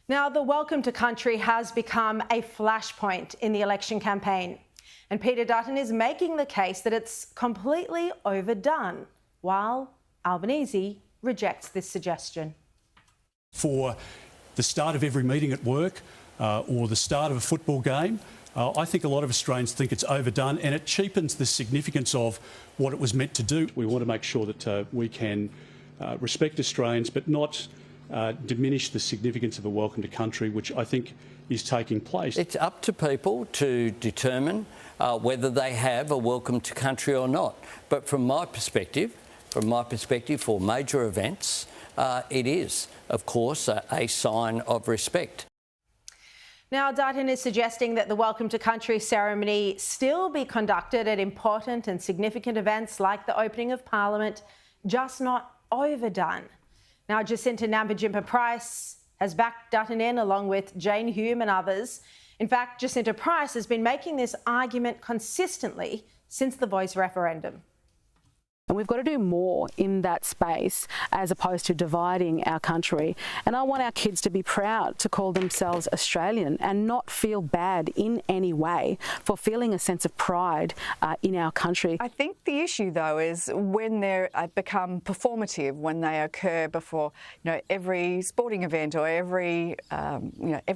Now, the Welcome to Country has become a flashpoint in the election campaign, and Peter Dutton is making the case that it's completely overdone, while Albanese rejects this suggestion. For the start of every meeting at work or the start of a football game, I think a lot of Australians think it's overdone, and it cheapens the significance of what it was meant to do. We want to make sure that we can respect Australians but not diminish the significance of a Welcome to Country, which I think is taking place. It's up to people to determine whether they have a Welcome to Country or not. But from my perspective, for major events, it is, of course, a sign of respect. Now, Dutton is suggesting that the Welcome to Country ceremony still be conducted at important and significant events like the opening of Parliament, just not overdone. Now, Jacinta Nampijinpa-Price has backed Dutton in, along with Jane Hume and others. In fact, Jacinta Price has been making this argument consistently since the Voice referendum. And we've got to do more in that space as opposed to dividing our country. And I want our kids to be proud to call themselves Australian and not feel bad in any way for feeling a sense of pride in our country. I think the issue, though, is when they become performative, when they occur before, every sporting event or every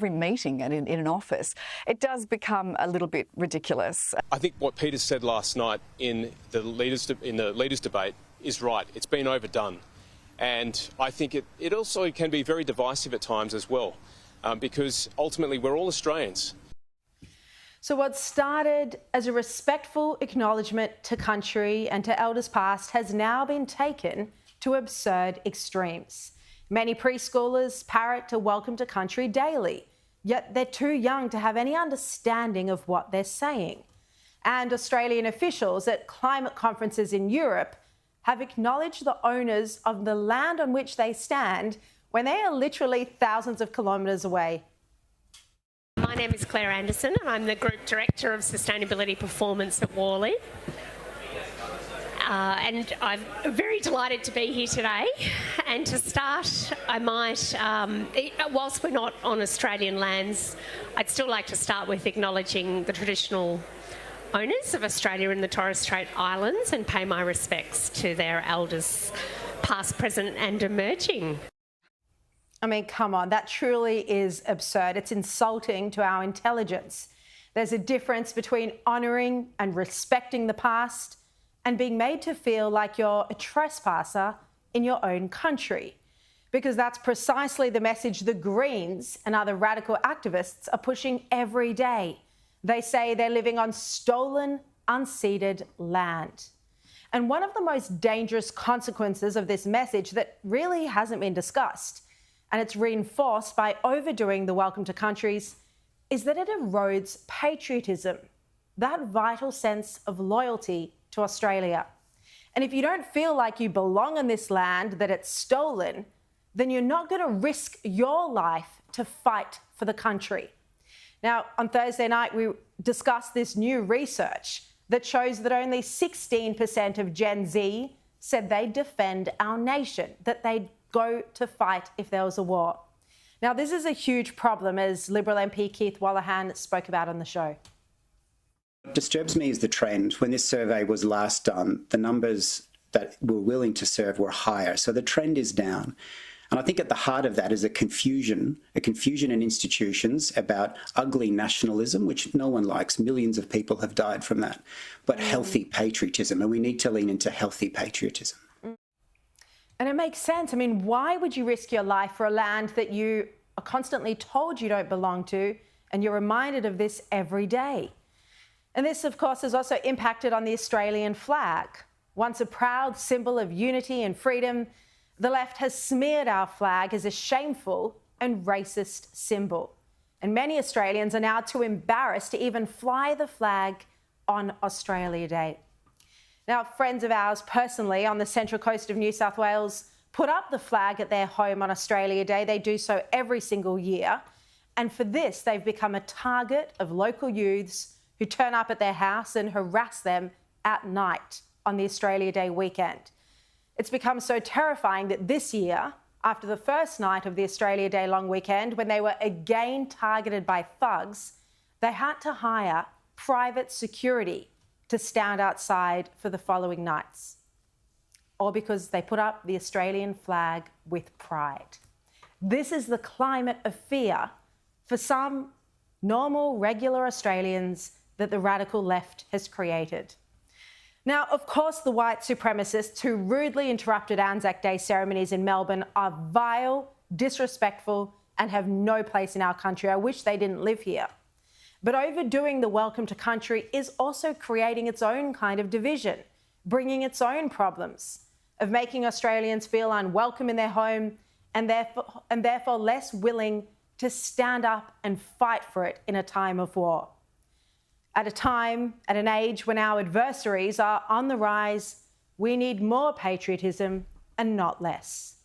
meeting in an office, it does become a little bit ridiculous. I think what Peter said last night in the leaders debate is right. It's been overdone, and I think it also can be very divisive at times as well, because ultimately we're all Australians. So what started as a respectful acknowledgement to country and to elders past has now been taken to absurd extremes. Many preschoolers parrot to Welcome to Country daily, yet they're too young to have any understanding of what they're saying. And Australian officials at climate conferences in Europe have acknowledged the owners of the land on which they stand when they are literally thousands of kilometres away. My name is Claire Anderson and I'm the Group Director of Sustainability Performance at Worley. And I'm very delighted to be here today. And to start, I might, whilst we're not on Australian lands, I'd still like to start with acknowledging the traditional owners of Australia and the Torres Strait Islands and pay my respects to their elders, past, present and emerging. I mean, come on, that truly is absurd. It's insulting to our intelligence. There's a difference between honouring and respecting the past and being made to feel like you're a trespasser in your own country, because that's precisely the message the Greens and other radical activists are pushing every day. They say they're living on stolen, unceded land. And one of the most dangerous consequences of this message that really hasn't been discussed, and it's reinforced by overdoing the Welcome to Countries, is that it erodes patriotism, that vital sense of loyalty to Australia. And if you don't feel like you belong on this land, that it's stolen, then you're not going to risk your life to fight for the country. Now, on Thursday night, we discussed this new research that shows that only 16% of Gen Z said they'd defend our nation, that they'd go to fight if there was a war. Now, this is a huge problem, as Liberal MP Keith Wolahan spoke about on the show. What disturbs me is the trend. When this survey was last done, the numbers that were willing to serve were higher. So the trend is down. And I think at the heart of that is a confusion in institutions about ugly nationalism, which no one likes. Millions of people have died from that. But healthy patriotism, and we need to lean into healthy patriotism. And it makes sense. I mean, why would you risk your life for a land that you are constantly told you don't belong to, and you're reminded of this every day? And this, of course, has also impacted on the Australian flag. Once a proud symbol of unity and freedom, the left has smeared our flag as a shameful and racist symbol. And many Australians are now too embarrassed to even fly the flag on Australia Day. Now, friends of ours personally on the Central Coast of New South Wales put up the flag at their home on Australia Day. They do so every single year. And for this, they've become a target of local youths who turn up at their house and harass them at night on the Australia Day weekend. It's become so terrifying that this year, after the first night of the Australia Day long weekend, when they were again targeted by thugs, they had to hire private security to stand outside for the following nights. All because they put up the Australian flag with pride. This is the climate of fear for some normal, regular Australians that the radical left has created. Now, of course, the white supremacists who rudely interrupted Anzac Day ceremonies in Melbourne are vile, disrespectful, and have no place in our country. I wish they didn't live here. But overdoing the welcome to country is also creating its own kind of division, bringing its own problems of making Australians feel unwelcome in their home and therefore less willing to stand up and fight for it in a time of war. At a time, at an age when our adversaries are on the rise, we need more patriotism and not less.